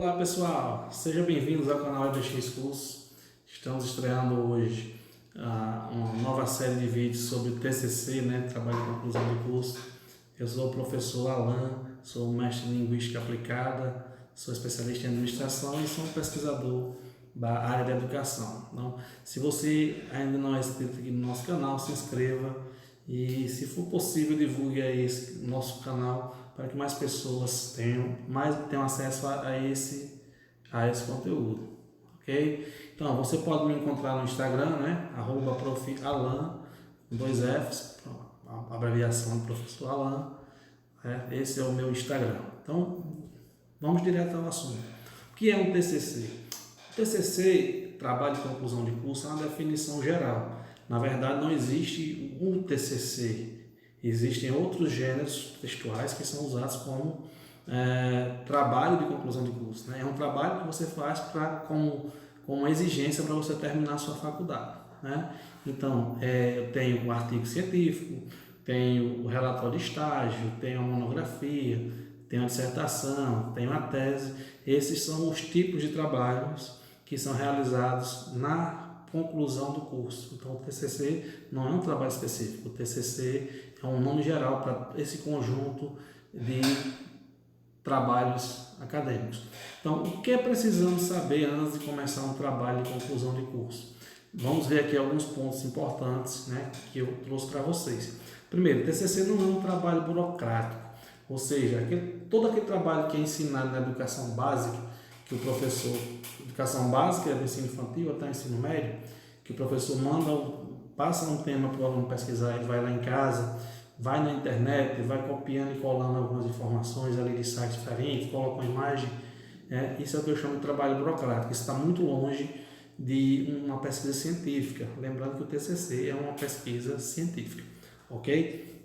Olá pessoal, sejam bem-vindos ao canal EBX Curso. Estamos estreando hoje uma nova série de vídeos sobre o TCC, Trabalho de Conclusão de Curso. Eu sou o professor Alan, sou mestre em Linguística Aplicada, sou especialista em Administração e sou um pesquisador da área de Educação. Então, se você ainda não é inscrito aqui no nosso canal, se inscreva e, se for possível, divulgue aí esse nosso canal para que mais pessoas tenham acesso a esse conteúdo, ok? Então, você pode me encontrar no Instagram, @profalan, com 2 Fs, a abreviação do professor Alan, esse é o meu Instagram. Então, vamos direto ao assunto. O que é um TCC? O TCC, Trabalho de Conclusão de Curso, é uma definição geral. Na verdade, não existe um TCC. Existem outros gêneros textuais que são usados como trabalho de conclusão de curso. É um trabalho que você faz com uma exigência para você terminar a sua faculdade. Então, eu tenho o artigo científico, tenho o relatório de estágio, tenho a monografia, tenho a dissertação, tenho a tese. Esses são os tipos de trabalhos que são realizados na conclusão do curso. Então, o TCC não é um trabalho específico. O TCC é um nome geral para esse conjunto de trabalhos acadêmicos. Então, o que precisamos saber antes de começar um trabalho de conclusão de curso? Vamos ver aqui alguns pontos importantes, que eu trouxe para vocês. Primeiro, o TCC não é um trabalho burocrático, ou seja, todo aquele trabalho que é ensinado na educação básica, que o professor, educação básica do ensino infantil até o ensino médio, que o professor passa um tema para o aluno pesquisar, ele vai lá em casa, vai na internet, vai copiando e colando algumas informações ali de sites diferentes, coloca uma imagem. Isso é o que eu chamo de trabalho burocrático. Isso está muito longe de uma pesquisa científica. Lembrando que o TCC é uma pesquisa científica, ok?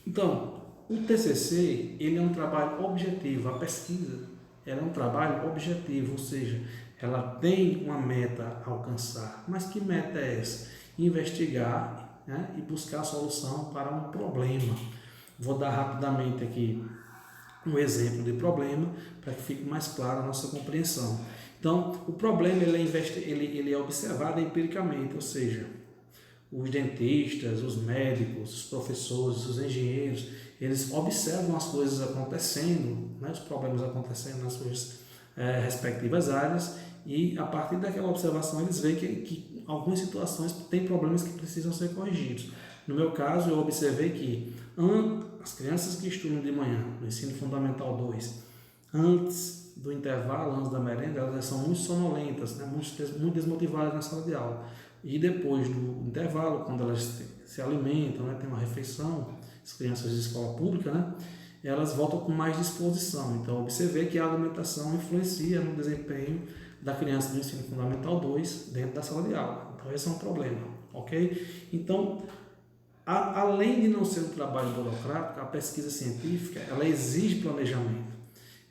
Então, o TCC ele é um trabalho objetivo. A pesquisa ela é um trabalho objetivo, ou seja, ela tem uma meta a alcançar. Mas que meta é essa? Investigar e buscar a solução para um problema. Vou dar rapidamente aqui um exemplo de problema para que fique mais clara a nossa compreensão. Então, o problema ele é observado empiricamente, ou seja, os dentistas, os médicos, os professores, os engenheiros, eles observam as coisas acontecendo, os problemas acontecendo nas suas respectivas áreas, e a partir daquela observação eles veem que algumas situações têm problemas que precisam ser corrigidos. No meu caso, eu observei que as crianças que estudam de manhã, no ensino fundamental 2, antes do intervalo, antes da merenda, elas são muito sonolentas, muito desmotivadas na sala de aula. E depois do intervalo, quando elas se alimentam, tem uma refeição, as crianças de escola pública, elas voltam com mais disposição. Então, observei que a alimentação influencia no desempenho da criança do ensino fundamental 2 dentro da sala de aula. Então, esse é um problema, ok? Então, além de não ser um trabalho burocrático, a pesquisa científica, ela exige planejamento.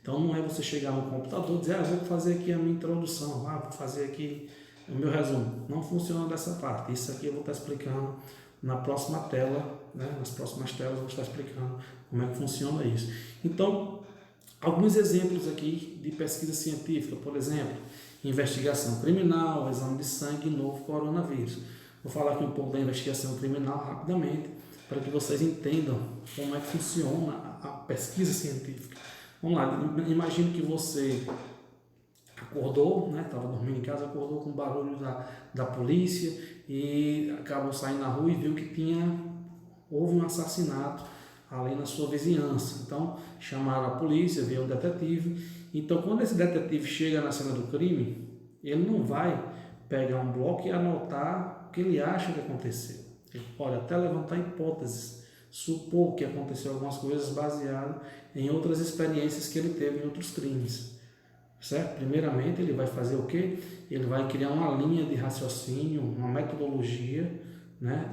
Então, não é você chegar no computador e dizer, vou fazer aqui a minha introdução, vou fazer aqui o meu resumo. Não funciona dessa parte. Isso aqui eu vou estar explicando na próxima tela, nas próximas telas eu vou estar explicando como é que funciona isso. Então, alguns exemplos aqui de pesquisa científica, por exemplo, investigação criminal, exame de sangue e novo coronavírus. Vou falar aqui um pouco da investigação criminal rapidamente, para que vocês entendam como é que funciona a pesquisa científica. Vamos lá, imagine que você acordou, estava dormindo em casa, acordou com o barulho da polícia e acabou saindo na rua e viu que houve um assassinato ali na sua vizinhança. Então, chamaram a polícia, veio o detetive. Então, quando esse detetive chega na cena do crime, ele não vai pegar um bloco e anotar o que ele acha que aconteceu. Ele pode até levantar hipóteses, supor que aconteceu algumas coisas baseado em outras experiências que ele teve em outros crimes. Certo? Primeiramente, ele vai fazer o quê? Ele vai criar uma linha de raciocínio, uma metodologia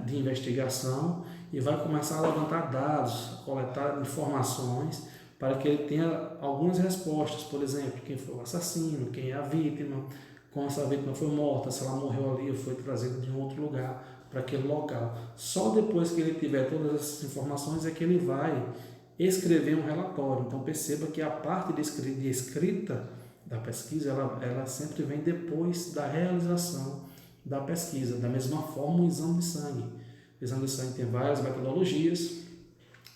de investigação e vai começar a levantar dados, a coletar informações para que ele tenha algumas respostas. Por exemplo, quem foi o assassino, quem é a vítima, como essa vítima foi morta, se ela morreu ali ou foi trazida de um outro lugar para aquele local. Só depois que ele tiver todas essas informações é que ele vai escrever um relatório. Então perceba que a parte de escrita da pesquisa, ela sempre vem depois da realização da pesquisa. Da mesma forma, o exame de sangue. O exame de sangue tem várias metodologias,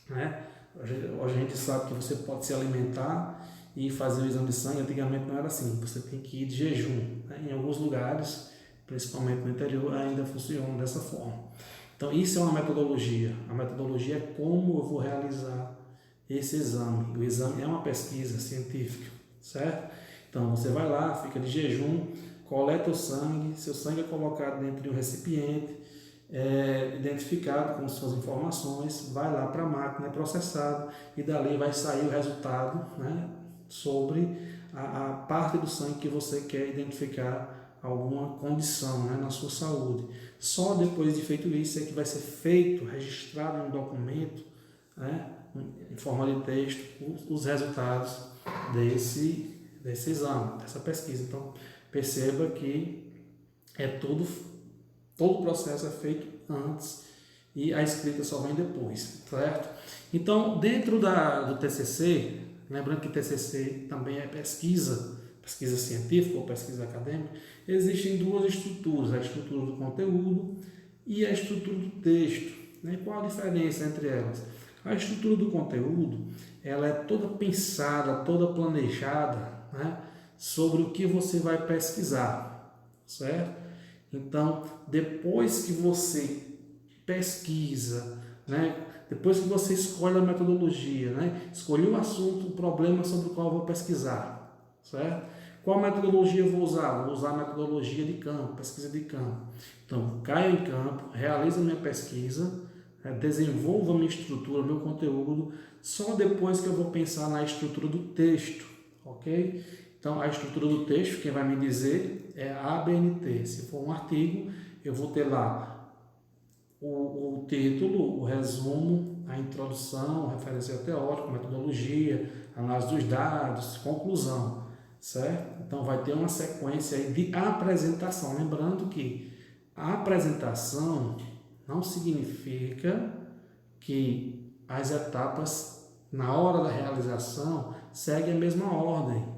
né? Hoje a gente sabe que você pode se alimentar e fazer o exame de sangue. Antigamente não era assim, você tem que ir de jejum, né? Em alguns lugares, principalmente no interior, ainda funciona dessa forma. Então isso é uma metodologia. A metodologia é como eu vou realizar esse exame. O exame é uma pesquisa científica, certo? Então você vai lá, fica de jejum, coleta o sangue, seu sangue é colocado dentro de um recipiente, identificado com suas informações, vai lá para a máquina, é processado e dali vai sair o resultado, né, sobre a parte do sangue que você quer identificar alguma condição, né, na sua saúde. Só depois de feito isso é que vai ser feito, registrado em um documento, né, em forma de texto, os resultados desse exame, dessa pesquisa. Então perceba que todo o processo é feito antes e a escrita só vem depois, certo? Então, dentro do TCC, lembrando que TCC também é pesquisa científica ou pesquisa acadêmica, existem duas estruturas, a estrutura do conteúdo e a estrutura do texto, né? Qual a diferença entre elas? A estrutura do conteúdo, ela é toda pensada, toda planejada, né, sobre o que você vai pesquisar, certo? Então, depois que você pesquisa, né, depois que você escolhe a metodologia, né, escolheu o assunto, o problema sobre o qual eu vou pesquisar, certo? Qual metodologia eu vou usar? Vou usar a metodologia de campo, pesquisa de campo. Então, caio em campo, realizo a minha pesquisa, desenvolvo a minha estrutura, meu conteúdo, só depois que eu vou pensar na estrutura do texto, ok? Então, a estrutura do texto, quem vai me dizer é a ABNT. Se for um artigo, eu vou ter lá o título, o resumo, a introdução, o referencial teórico, metodologia, análise dos dados, conclusão, certo? Então, vai ter uma sequência aí de apresentação. Lembrando que a apresentação não significa que as etapas, na hora da realização, seguem a mesma ordem.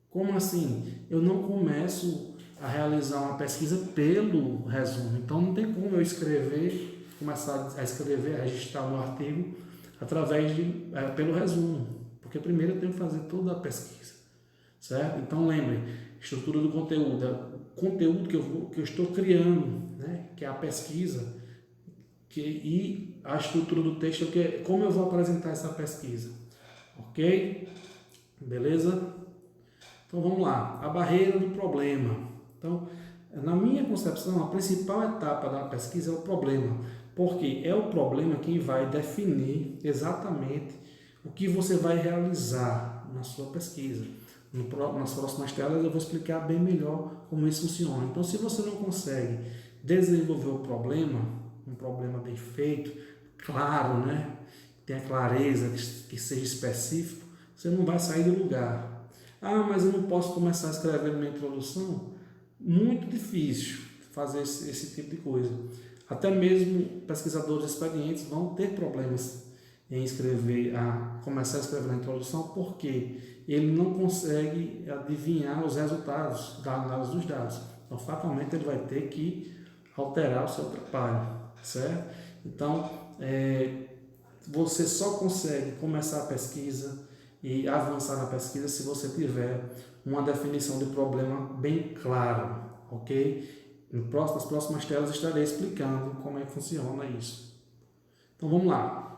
Como assim? Eu não começo a realizar uma pesquisa pelo resumo. Então não tem como eu começar a escrever, a registrar o meu artigo pelo resumo. Porque primeiro eu tenho que fazer toda a pesquisa. Certo? Então lembrem, estrutura do conteúdo, o conteúdo que eu estou criando, né? Que é a pesquisa, e a estrutura do texto, que é como eu vou apresentar essa pesquisa. Ok? Beleza? Então vamos lá, a barreira do problema. Então, na minha concepção, a principal etapa da pesquisa é o problema, porque é o problema quem vai definir exatamente o que você vai realizar na sua pesquisa. Nas próximas telas eu vou explicar bem melhor como isso funciona. Então, se você não consegue desenvolver o problema, um problema bem feito, claro, né? Tenha clareza, que seja específico, você não vai sair do lugar. Ah, mas eu não posso começar a escrever uma introdução? Muito difícil fazer esse tipo de coisa. Até mesmo pesquisadores experientes vão ter problemas em começar a escrever a introdução, porque ele não consegue adivinhar os resultados da análise dos dados. Então, fatalmente, ele vai ter que alterar o seu trabalho, certo? Então, você só consegue começar a pesquisa e avançar na pesquisa se você tiver uma definição de problema bem clara, ok? Nas próximas telas estarei explicando como é que funciona isso. Então vamos lá.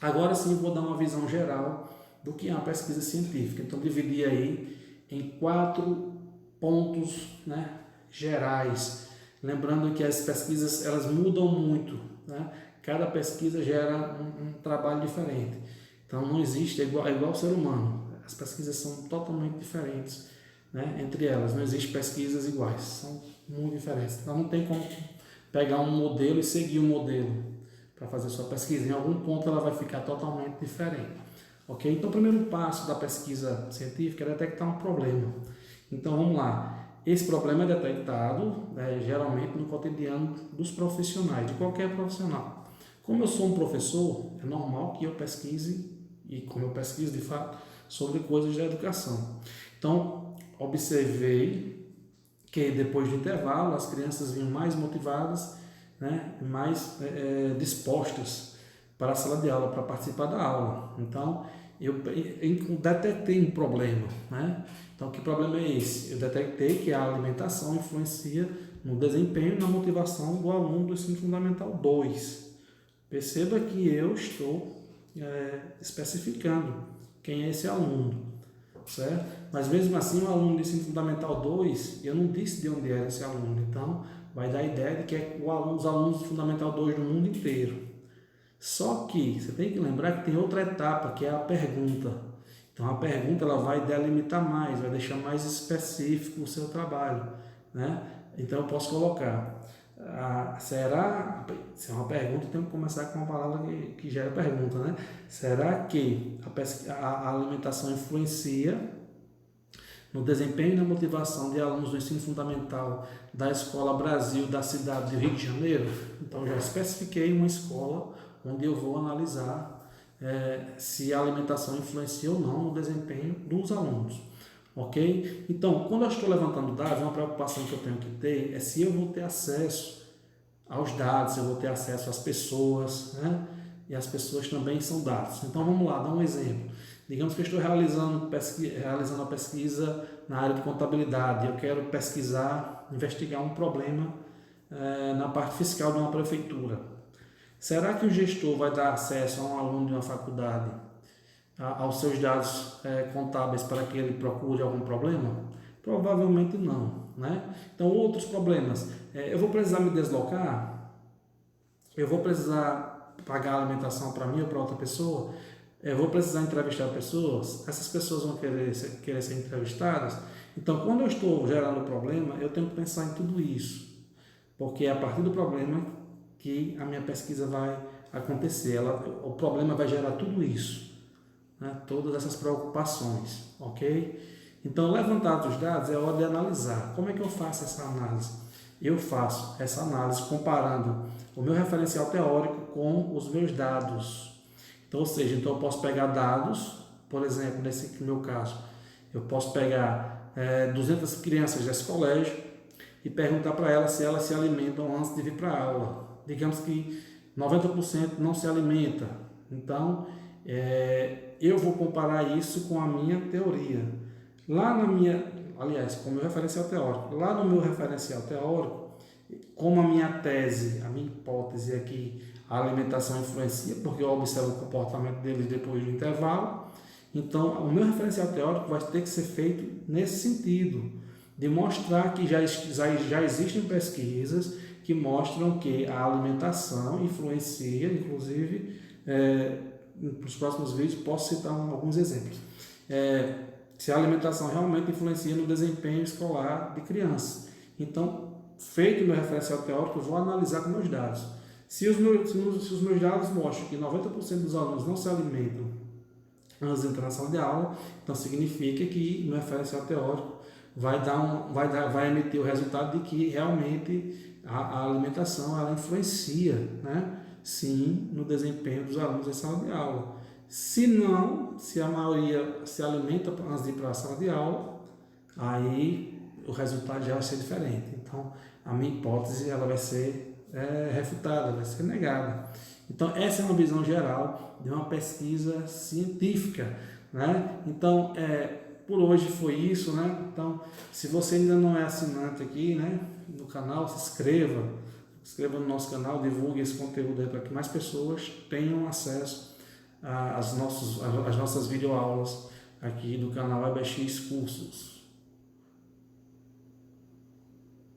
Agora sim vou dar uma visão geral do que é uma pesquisa científica. Então dividi aí em 4 pontos, né, gerais. Lembrando que as pesquisas elas mudam muito, né? Cada pesquisa gera um trabalho diferente. Então não existe, é igual ao ser humano. As pesquisas são totalmente diferentes, né, entre elas. Não existem pesquisas iguais, são muito diferentes. Então não tem como pegar um modelo e seguir o modelo para fazer sua pesquisa. Em algum ponto ela vai ficar totalmente diferente. Ok? Então o primeiro passo da pesquisa científica é detectar um problema. Então vamos lá. Esse problema é detectado, geralmente no cotidiano dos profissionais, de qualquer profissional. Como eu sou um professor, é normal que eu pesquise, e como eu pesquiso de fato, sobre coisas da educação. Então, observei que depois do intervalo as crianças vinham mais motivadas, né, mais dispostas para a sala de aula, para participar da aula. Então, eu detectei um problema, né? Então, que problema é esse? Eu detectei que a alimentação influencia no desempenho e na motivação do aluno do ensino fundamental 2. Perceba que eu estou especificando quem é esse aluno, certo? Mas mesmo assim, o aluno do ensino fundamental 2, eu não disse de onde era esse aluno. Então, vai dar a ideia de que é os alunos do fundamental 2 do mundo inteiro. Só que você tem que lembrar que tem outra etapa, que é a pergunta. Então a pergunta ela vai delimitar mais, vai deixar mais específico o seu trabalho, né? Então eu posso colocar, será, se é uma pergunta, eu tenho que começar com uma palavra que gera pergunta, né? Será que a alimentação influencia no desempenho e na motivação de alunos do ensino fundamental da Escola Brasil da cidade de Rio de Janeiro? Então já especifiquei uma escola onde eu vou analisar se a alimentação influencia ou não no desempenho dos alunos, ok? Então, quando eu estou levantando dados, uma preocupação que eu tenho que ter é se eu vou ter acesso aos dados, se eu vou ter acesso às pessoas, né? E as pessoas também são dados. Então, vamos lá, dar um exemplo. Digamos que eu estou realizando a pesquisa na área de contabilidade, eu quero investigar um problema na parte fiscal de uma prefeitura. Será que o gestor vai dar acesso a um aluno de uma faculdade aos seus dados contábeis para que ele procure algum problema? Provavelmente não, né? Então, outros problemas. Eu vou precisar me deslocar? Eu vou precisar pagar a alimentação para mim ou para outra pessoa? Eu vou precisar entrevistar pessoas? Essas pessoas vão querer ser entrevistadas? Então, quando eu estou gerando problema, eu tenho que pensar em tudo isso. Porque é a partir do problema que a minha pesquisa vai acontecer. O problema vai gerar tudo isso, né? Todas essas preocupações, ok? Então, levantados os dados, é hora de analisar. Como é que eu faço essa análise? Eu faço essa análise comparando o meu referencial teórico com os meus dados. Então, ou seja, eu posso pegar dados, por exemplo, nesse meu caso, eu posso pegar 200 crianças desse colégio e perguntar para elas se elas se alimentam antes de vir para a aula. Digamos que 90% não se alimenta. Então, eu vou comparar isso com a minha teoria. Com o meu referencial teórico. Lá no meu referencial teórico, como a minha tese, a minha hipótese é que a alimentação influencia, porque eu observo o comportamento deles depois do intervalo. Então, o meu referencial teórico vai ter que ser feito nesse sentido, de mostrar que já existem pesquisas que mostram que a alimentação influencia, inclusive, nos próximos vídeos posso citar alguns exemplos. Se a alimentação realmente influencia no desempenho escolar de crianças. Então, feito o meu referencial teórico, eu vou analisar com meus dados. Se os meus dados mostram que 90% dos alunos não se alimentam antes de entrar na sala de aula, então significa que o meu referencial teórico vai emitir o resultado de que realmente a alimentação ela influencia, né? Sim, no desempenho dos alunos em sala de aula. Se não, se a maioria se alimenta antes de ir para a sala de aula, aí o resultado já vai ser diferente. Então, a minha hipótese ela vai ser refutada, vai ser negada. Então, essa é uma visão geral de uma pesquisa científica, né? Então, por hoje foi isso, né? Então, se você ainda não é assinante aqui, né, no canal, se inscreva no nosso canal, divulgue esse conteúdo aí para que mais pessoas tenham acesso às nossas videoaulas aqui do canal EBX Cursos.